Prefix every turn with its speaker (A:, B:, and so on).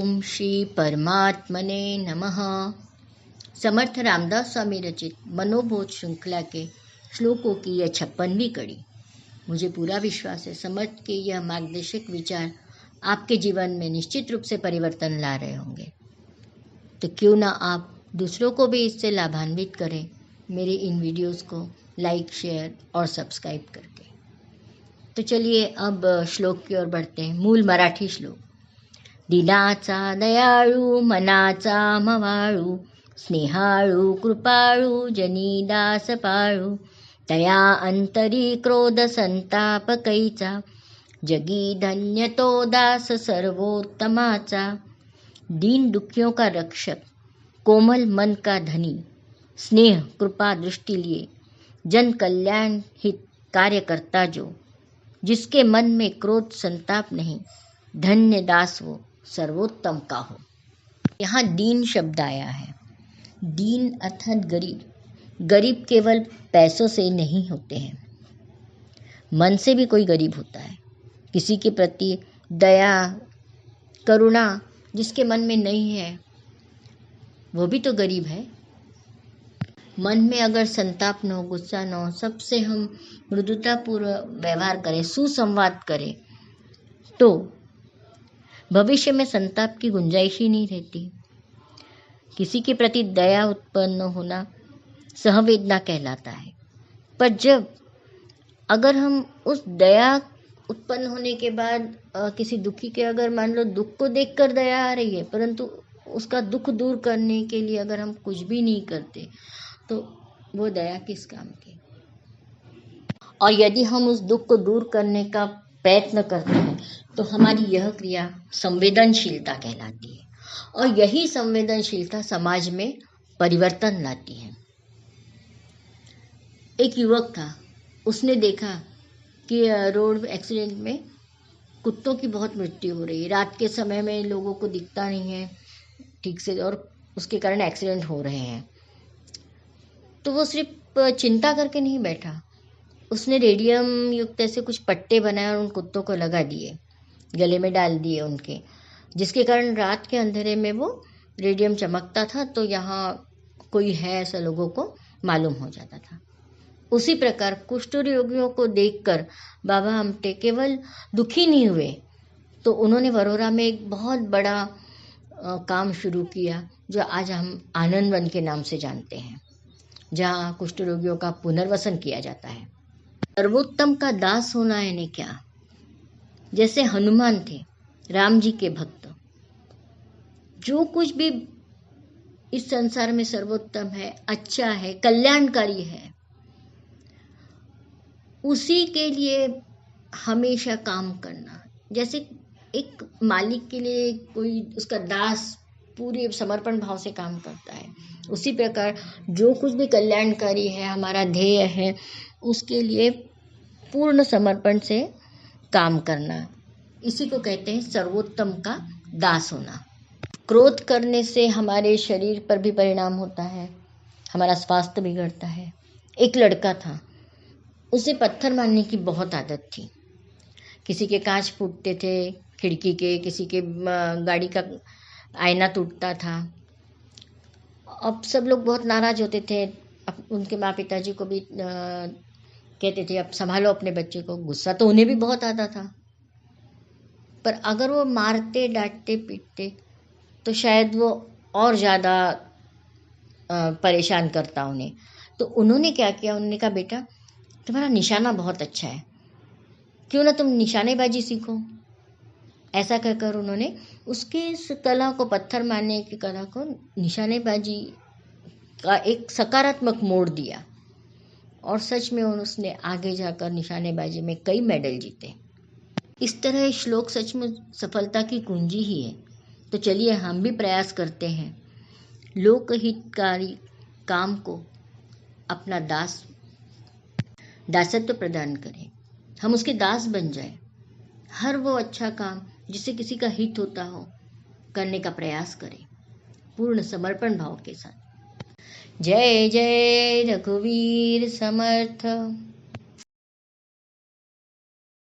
A: ओम श्री परमात्मने नमः। समर्थ रामदास स्वामी रचित मनोबोध श्रृंखला के श्लोकों की यह 56वीं कड़ी। मुझे पूरा विश्वास है समर्थ के यह मार्गदर्शक विचार आपके जीवन में निश्चित रूप से परिवर्तन ला रहे होंगे। तो क्यों ना आप दूसरों को भी इससे लाभान्वित करें मेरे इन वीडियोस को लाइक, शेयर और सब्सक्राइब करके। तो चलिए अब श्लोक की ओर बढ़ते हैं। मूल मराठी श्लोक। दिनाचा दयाळू मनाचा मवाळू स्नेहाळू कृपाळू जनीदास पाळू तया अंतरी क्रोध संताप कैचा जगी धन्य तो दास सर्वोत्तमाचा। दीन दुखियों का रक्षक, कोमल मन का धनी, स्नेह कृपा दृष्टि लिए जन कल्याण हित कार्य करता जो, जिसके मन में क्रोध संताप नहीं, धन्य दास वो सर्वोत्तम का हो। यहाँ दीन शब्द आया है। दीन अर्थात गरीब। गरीब केवल पैसों से नहीं होते हैं, मन से भी कोई गरीब होता है। किसी के प्रति दया करुणा जिसके मन में नहीं है वो भी तो गरीब है। मन में अगर संताप न हो, गुस्सा न हो, सबसे हम मृदुतापूर्वक व्यवहार करें, सुसंवाद करें, तो भविष्य में संताप की गुंजाइश ही नहीं रहती। किसी के प्रति दया उत्पन्न होना सहवेदना कहलाता है। पर जब अगर हम उस दया उत्पन्न होने के बाद किसी दुखी के अगर मान लो दुख को देखकर दया आ रही है, परंतु उसका दुख दूर करने के लिए अगर हम कुछ भी नहीं करते तो वो दया किस काम की। और यदि हम उस दुख को दूर करने का प्रयत्न करते हैं तो हमारी यह क्रिया संवेदनशीलता कहलाती है। और यही संवेदनशीलता समाज में परिवर्तन लाती है। एक युवक था, उसने देखा कि रोड एक्सीडेंट में कुत्तों की बहुत मृत्यु हो रही है। रात के समय में लोगों को दिखता नहीं है ठीक से और उसके कारण एक्सीडेंट हो रहे हैं। तो वो सिर्फ चिंता करके नहीं बैठा, उसने रेडियम युक्त ऐसे कुछ पट्टे बनाए और उन कुत्तों को लगा दिए, गले में डाल दिए उनके, जिसके कारण रात के अंधेरे में वो रेडियम चमकता था तो यहाँ कोई है ऐसा लोगों को मालूम हो जाता था। उसी प्रकार कुष्ठ रोगियों को देखकर बाबा आमटे केवल दुखी नहीं हुए, तो उन्होंने वरोरा में एक बहुत बड़ा काम शुरू किया जो आज हम आनंद वन के नाम से जानते हैं, जहाँ कुष्ठ रोगियों का पुनर्वसन किया जाता है। सर्वोत्तम का दास होना यानी क्या? जैसे हनुमान थे, राम जी के भक्त। जो कुछ भी इस संसार में सर्वोत्तम है, अच्छा है, कल्याणकारी है, उसी के लिए हमेशा काम करना। जैसे एक मालिक के लिए कोई उसका दास पूरे समर्पण भाव से काम करता है, उसी प्रकार जो कुछ भी कल्याणकारी है, हमारा ध्येय है, उसके लिए पूर्ण समर्पण से काम करना, इसी को कहते हैं सर्वोत्तम का दास होना। क्रोध करने से हमारे शरीर पर भी परिणाम होता है, हमारा स्वास्थ्य बिगड़ता है। एक लड़का था, उसे पत्थर मारने की बहुत आदत थी। किसी के कांच फूटते थे खिड़की के, किसी के गाड़ी का आईना टूटता था। अब सब लोग बहुत नाराज होते थे। अब उनके माँ पिताजी को भी कहते थे अब संभालो अपने बच्चे को। गुस्सा तो उन्हें भी बहुत आता था, पर अगर वो मारते डांटते पीटते तो शायद वो और ज़्यादा परेशान करता उन्हें। तो उन्होंने क्या किया, उन्होंने कहा बेटा तुम्हारा निशाना बहुत अच्छा है, क्यों ना तुम निशानेबाजी सीखो। ऐसा कहकर उन्होंने उसके इस कला को, पत्थर मारने की कला को, निशानेबाजी का एक सकारात्मक मोड़ दिया। और सच में उसने आगे जाकर निशानेबाजी में कई मेडल जीते। इस तरह श्लोक सच में सफलता की कुंजी ही है। तो चलिए हम भी प्रयास करते हैं, लोकहितकारी काम को अपना दासत्व प्रदान करें, हम उसके दास बन जाएं। हर वो अच्छा काम जिससे किसी का हित होता हो करने का प्रयास करें, पूर्ण समर्पण भाव के साथ। जय जय रघुवीर समर्थ।